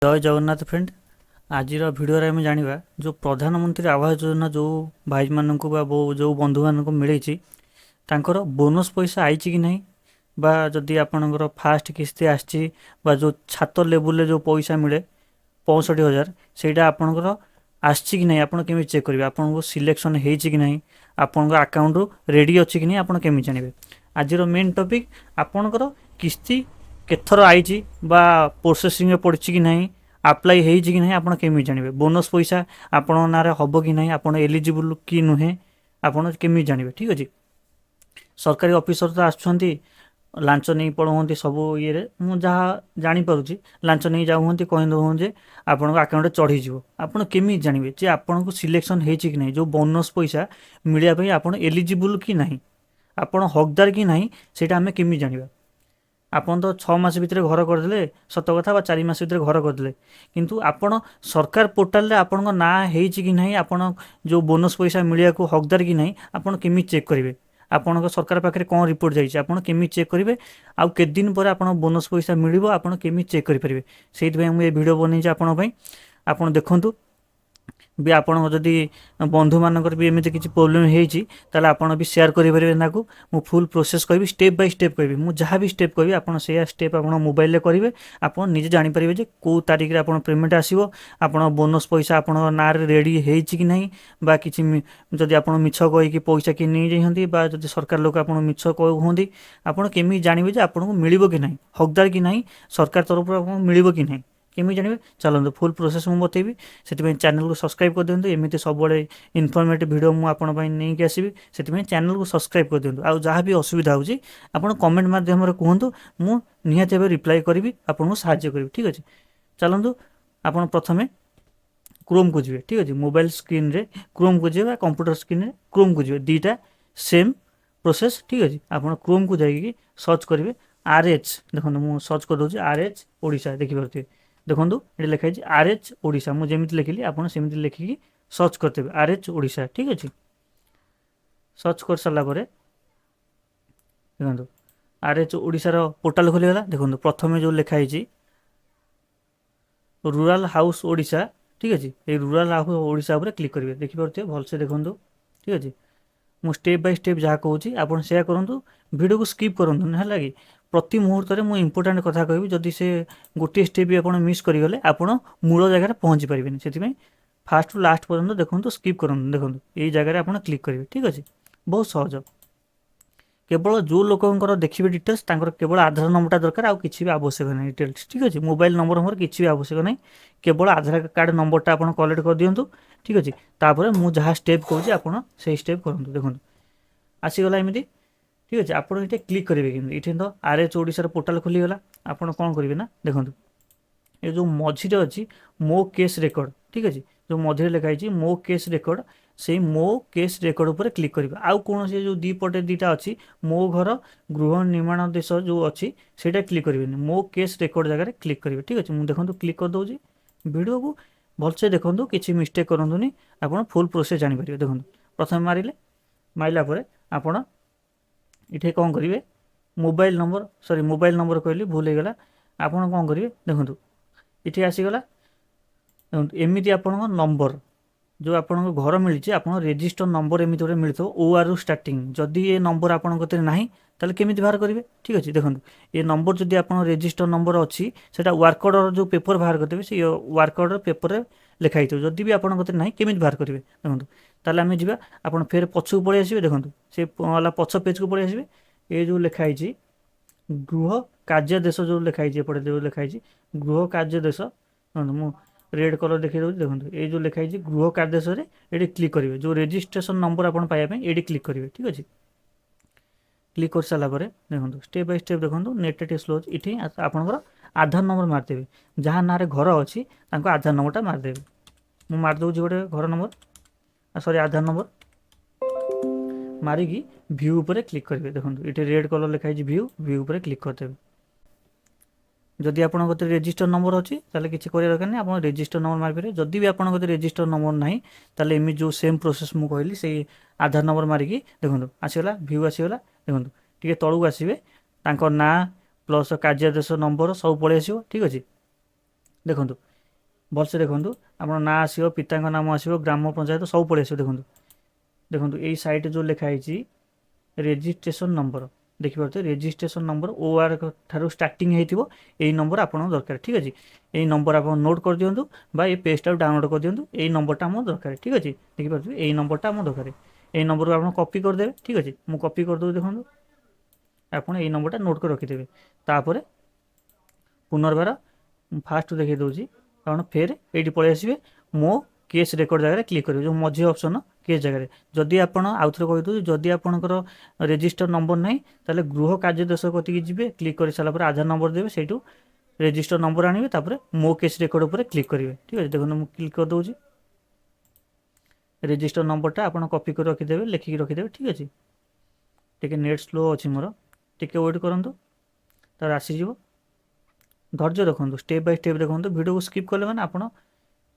जय जगन्नाथ फ्रेंड। आज भिडियो आम जाना जो प्रधानमंत्री आवास योजना जो भाई मानक जो बंधु मानक मिले बोनस पैसा आई कि नहीं बा जदि आपणकर फास्ट किस्ती आसी जो छात लेवल जो पैसा मिले 65,000 से आपणकर आसी कि नहीं आपड़ केमी चेक करेंगे आपको सिलेक्शन हो ना आपण आकाउंट रेडी अच्छी कि नहीं आप केमी जानवे। आज मेन टॉपिक आपणकर किस्ती केथर आई प्रोसेसिंग पड़ी कि नहीं आप्लाई हो कि नहीं आप केमी जानवे बोनस पैसा आपण ना हम कि नहीं आप एलिजिबल कि नुहे आपड़ केमी जानवे। ठीक अच्छे सरकारी ऑफिसर तो आसुँच लांच नहीं पढ़ाते सब ये जहाँ जापी लांच नहीं जाऊँ कही दौन जे आपण आकाउंट चढ़ीज आपड़ केमी जानवे जे आपन को सिलेक्शन हो कि नहीं जो बोनस पैसा मिलने आप एलिजिबल कि नहीं आपड़ हकदार कि नहीं से आम केमी जानवा। आपन तो 6 मास भितर घर करदे सत कथा 4 मास भितर घर करदे किंतु आपण सरकार पोर्टाल रे आपण ना कि नहीं आपण जो बोनस पैसा मिलिया को हकदार कि नहीं आपण केमी चेक करेंगे आपण सरकार पाखे कौन रिपोर्ट जाइए आप केमी चेक करेंगे आउ के दिन पर आप बोनस पैसा मिल आप केमी चेक करेंगे से मुझे वीडियो बनई आप देखूँ भी आपण जदि बंधु मानकर भी एमती किसी प्रोब्लेम होता आपड़ भी शेयर करेंगे ना मु फुल प्रोसेस करी स्टेप बाय स्टेप करी मुझे जहाँ भी स्टेप करी आप स्टेप आप मोबाइल करेंगे आप निजे जानीपर जे कौ तारीख आप पेमेंट आसो आप बोनस पैसा आप ना रेडी हो कि नहीं बा किसी जदि आप मिछ कहीकि पैसा किए नहीं जाती जब सरकार लोक आप मिछ कहते आपड़ केमी जानवे आपको मिल कि नहीं हकदार कि नहीं सरकार तरफ मिल कि नहीं केमी जानवे चलते फुल प्रोसेस मुझे बतेबी से चैनल को सब्सक्राइब कर दिंतु एमती सब इनफॉर्मेटिव वीडियो मुझे नहीं आसबि से चैनल को सब्सक्राइब कर दिंतु आ जहाँ भी असुविधा होची आपण कमेंट माध्यम कहतु मु निहाती भाव रिप्लाई करी आपको साहाय्य करी। ठीक अच्छे चलतु आप प्रथमे क्रोम को जी। ठीक अच्छे मोबाइल स्क्रीन रे क्रोम को जी कंप्यूटर स्क्रीन रे क्रोम को जी दीटा सेम प्रोसेस। ठीक अच्छे आप क्रोम को जाइए सर्च करेंगे RH देखो मुझे सर्च कर दूसरी RH ओडिशा देखिपे देखो ये लिखाई RH ओडिशा मुझे लिखिली आप लिखिकी सर्च करते RH ओडिशा। ठीक अच्छे सर्च कर सारापर देखो RH ओडिशार पोर्टाल खोलीगला देखो प्रथम जो लिखाई रूराल हाउस ओडिशा। ठीक अच्छे ये रूराल हाउस ओडिशा क्लिक करेंगे देखिपे भलसे देखो। ठीक अच्छे मु स्टेप बाय स्टेप जहाँ कहूँ आप करूँ वीडियो को स्किप करूँ है कि प्रति मुहूर्त में मुझे इंपोर्टाट कथा कहि जदि से गोटे स्टेप भी आप मिस करगले आप मूल जगह पहुँची पारे से फास्ट टू लास्ट पर्यटन देखो स्किप करूँ देखो ये जगह आप क्लिक करेंगे। ठीक अच्छे बहुत सहज केवल जो लोकंर देखिए डिटेल्स केवल आधार नंबरटा दरकार आउ किसी भी आवश्यक नहीं डिटेल्स। ठीक अच्छे मोबाइल नंबर नंबर किसी भी आवश्यक नहीं केवल आधार कार्ड नंबरटा आप कलेक्ट कर दिंतु। ठीक अच्छे तापर मुझे जहाँ स्टेप कहूँ आप स्टेप करूँ देखो आसीगला एमती। ठीक अच्छे आप ये क्लिक करेंगे कि तो RH ओडिशार पोर्टाल खोलीगला आप कौन करेंगे ना देखो ये जो मझीरे अच्छी मो केस रेकर्ड। ठीक अच्छे जो मझे लिखाई मो केस रेकर्ड से मो केस रेकर्ड उपर क्लिक करेंगे आउ कौन से जो दीपटे दीटा अच्छी मो घर गृह निर्माण देश जो अच्छी से क्लिक करेंगे मो केस रेकर्ड जगह क्लिक करेंगे। ठीक अच्छे मुझे देखो क्लिक कर दूसरी वीडियो को भलसे देखो किसी मिस्टेक करूँ आप फुल प्रोसेस जानीपर देखो प्रथम मारे मारला आपण ये कौन करेंगे mobile number sorry mobile number कहली भूल हो गला आप कौन करेंगे देखो ये आसीगला एमती आपण नंबर जो आप घर मिली आप रेजिस्टर नंबर एमती गोटे मिलता OR स्टार्टिंग जदि ये नंबर आपन ना ताले केमी बाहर करेंगे। ठीक अच्छे देखो ये नंबर जदि आप रेजिस्टर नंबर अच्छी से वर्क ऑर्डर जो पेपर बाहर करते से वर्क ऑर्डर पेपर लिखाई थो जदि भी आपन ना केमी बाहर करेंगे देखो ताले आम जा आप फेर पछक पलि आसबे देखो से पछ पेज को पलि आसबे ये जो लिखाई गृह कार्य देश जो लिखाई एपटे जो लिखाई गृह कार्य देश मु रेड कलर देखिए देखो ये जो लिखाई गृह कार्य देश ये क्लिक करेंगे जो रजिस्ट्रेशन नंबर आप ये क्लिक करेंगे। ठीक अच्छे क्लिक कर सारापर देखो स्टेप बाय स्टेप देखो नेट टे स्लो ये आपंकर आधार नंबर मारिदेवे जहाँ ना घर अच्छी आधार नंबरटा मारिदेवे मुझे मारिदे गोटे घर नंबर सॉरी आधार नंबर मारिकी व्यू उपर क्लिक करेंगे देखो ये रेड कलर लिखाई व्यू व्यू उपर क्लिक करदेवे जदि आप रेजिस्टर नंबर अच्छी ताले किसी कर दरकार नहीं आप रेजिस्टर नंबर मारिपारे जदि भी आप रेजिस्टर नंबर ना ताले एमि जो सेम प्रोसेस मुझे कहली से आधार नंबर मारिकी देखो आसीगला व्यू आसीगला देखो टे तलू आसबे ना प्लस कार्यादेश नंबर सब पलि आस। ठीक अच्छे देखो भलसे देखो आप ना आसो पिता नाम आसो ग्राम पंचायत सब पड़े आस देखो देखो यही साइट जो लिखाई रेजिस्ट्रेशन नंबर देखिए रेजिस्ट्रेशन नंबर OR ठार स्टार्टिंग हो नंबर आप दरकार ठीक अच्छे यही नंबर आप नोट कर दिंतु ये पेजटा डाउनलोड कर दिंतु यही नंबरटा आम दरकार ठीक अच्छे देखिए यही नंबरटा आम दरकार यही नंबर को आप कॉपी करदे ठीक अच्छे मुझे कॉपी करदे देखो आप यही नंबरटा नोट कर रखिदेवे तापर पुनर्बार फास्ट देखिए दूसरी आप फेर ये पलि आसवे मो केस रेकर्ड जगह क्लिक करेंगे जो मझी ऑप्शन केस जगह जदि आप आउ थे कही जदि आपंकर रेजिस्टर नंबर ना ताले गृह कार्यदेश कति जी क्लिक कर सारापर आधार नंबर देवे से रेजिस्टर नंबर आने मो केस रेकर्ड उपर क्लिक करेंगे ठीक है देखो मुझे क्लिक कर दूसरी रेजिस्टर नंबरटा आप कॉपी कर रखिदेवे लिखिक रखिदेवे ठीक अच्छे टी नेट स्लो अच्छी मोर टी वेट करूँ तार आसीज धैर्य देखो स्टेप बाय स्टेप देखो वीडियो को स्किप कले मैंने आप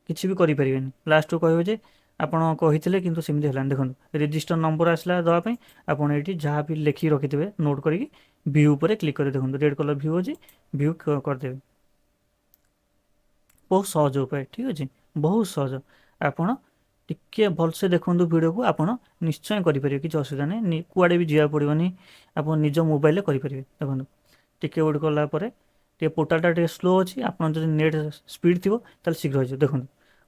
किसी भी करें लास्ट को कहे जे आपड़ कही कि सेमती है देखो रेजिस्टर नंबर आसला देवाई आपड़ ये जहाँ भी लिखिक रखिथे नोट करके व्यू पर क्लिक कर देखो रेड कलर व्यू अच्छी व्यू करदे बहुत सहज उपाय ठीक अच्छे बहुत सहज आपड़ टिके भलसे देखो वीडियो को आप निश्चय करेंगे किसी असुविधा नहीं कुआड़े भी जावाक पड़ोनी आप निज मोबाइल करेंगे देखो टिके वेट कलापर टे पोर्टालटा टे स्लो अच्छी आप नेट स्पीड थी ताल शीघ्र हो देखो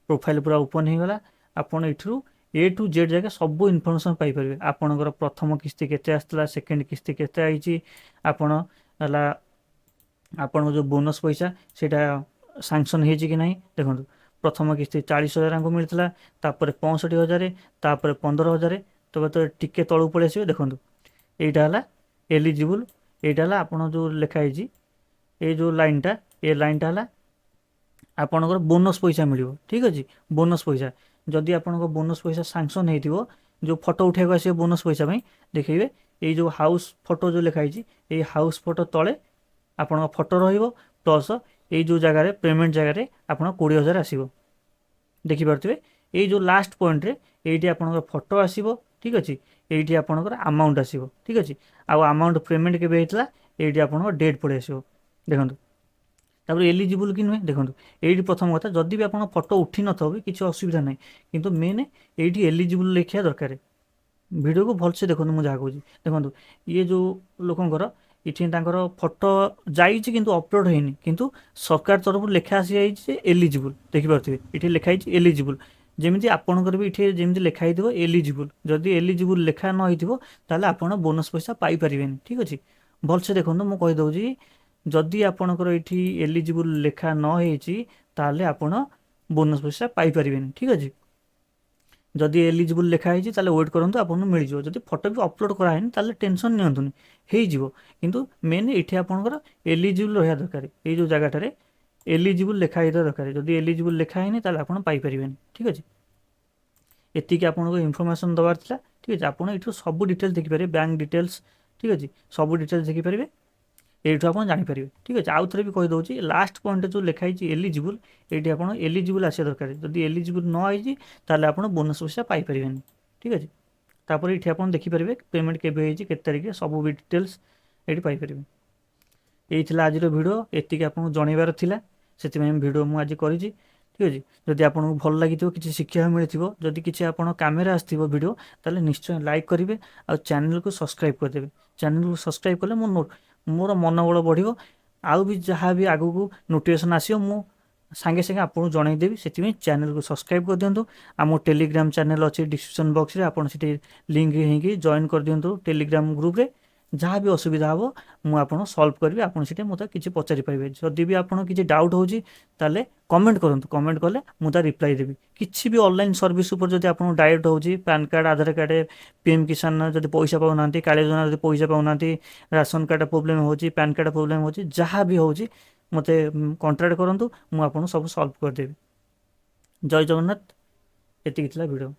प्रोफाइल पूरा ओपन हो गला आपड़ यू A to Z जगह सब इनफर्मेशन पाइपर आपणकर प्रथम किस्ती केते आसला सेकेंड किस्ती केते आइची आपण आपण जो बोनस पैसा सेटा सैंक्शन हो कि ना देखो प्रथम किस्ती 40,000 को मिलता तापर 65,000 तापर 15,000 तो टिके तलू पड़े आसो देखो यहाँ है एलिजिबल यहाँ आप जो लिखाई ये जो लाइनटा ये लाइनटा है आपणकर बोनस पैसा मिल ठीक अच्छे बोनस पैसा जदि आपंक बोनस पैसा सैंक्शन हो जो फोटो उठा आस बोनस पैसा देखिए ये जो हाउस फोटो जो लिखाई ये हाउस फोटो तले आपण फोटो रस ये जो जगार पेमेंट जगार आप 20,000 आसो देखिपे ये जो लास्ट पॉइंट रे ये आपंकर फोटो आसो ठीक अच्छे ये आपंकर अमाउंट आसो ठीक अच्छे आउ अमाउंट पेमेंट के ये आप डेट पड़े आसो देखो तापर एलिजिबल कि नुहे देखो ये प्रथम कथा जदि भी आप फोटो उठी न भी किसी असुविधा ना कि मेन ये एलिजिबल लिखा दरकार वीडियो को भलसे देखो मुझे जहाँ कहूँ देखो ये जो लोकंर ये फोटो जाइए किंतु अपलोड होनी किंतु सरकार तरफ लेखा आसी जाइए एलिजिबल देखिपे ये लिखाई एलिजिबल जमी आपंकर भी ये जमी लिखाई एलिजिबल जदि एलिजिबल लेखा न हो आप बोनस पैसा पाइपर ठीक अच्छे भलसे देखो मुझे कहीदे जदि आपणकर ये एलिजिबल लेखा न आपण बोनस पैसा पाइपर ठीक अच्छे जदि एलिजिबल लेखाई वेट करूँ आप मिल जाए जब फोटो भी अपलोड कराए टेंशन निंतुनि हो किंतु मेन ये आपंकर एलिजिबल रहा दरकार ये जो जगह एलिजिबल लेखाई दरकार जब एलिजिबल लेखाई आप पाइपर ठीक अच्छे एतिक आपको इनफर्मेशन दबार ठीक अच्छे आप सब डिटेल्स देखिपारे बैंक डिटेल्स ठीक अच्छे सब डिटेल्स देखिपारे ये आप जापर ठीक अच्छे आउ थे भी कहीदे लास्ट पॉइंट जो लिखाई एलिजिबल ये आप एलिजिबल आसा दरकार जब एलिजिबल न आई आप बोनस पैसा पाइपर ठीक अच्छे तापर ये आप देखिपारे पेमेंट के तारीख सब डिटेल्स ये पाइपर यही आज भिडियो एतिक आपको जनइबार से भिडियो मुझे करी ठीक अच्छे जदि आपको भल लगी किसी शिक्षा मिली जदि किसी आप कम भिडियो ताले निश्चय लाइक करेंगे आ चैनल को सब्सक्राइब करदे चैनल को सब्सक्राइब कले मोर मनोबल बढ़ो आउ भी जहाँ भी आगू को नोटिफिकेशन आसो मु सांगे सांगे आपको जनईदेवी से चैनल को सब्सक्राइब कर दिंतु आम टेलीग्राम चैनल अच्छे डिस्क्रिप्शन बॉक्स रे आपन से लिंक होगी जॉइन कर दिंतु टेलीग्राम ग्रुप रे जहाँ भी असुविधा हम मुझे सल्व करी आप मतलब किसी पचारि पारे जदि भी आपड़ किसी डाउट हो कमेंट करूँ कमेंट कले मुझे रिप्लाई देवी किसी भी ऑनलाइन सर्विस उपर जब आप डायरेक्ट हो पैन कार्ड आधार कार्ड पीएम किसान जब पैसा पाऊना काली योजना जब पैसा पाऊना राशन कार्ड प्रोब्लेम हो पैन कार्ड प्रोब्लेम हो जहाँ भी हो मत कंटाक्ट करूँ मुझे सब सल्व करदेवी जय जगन्नाथ एति भिडियो।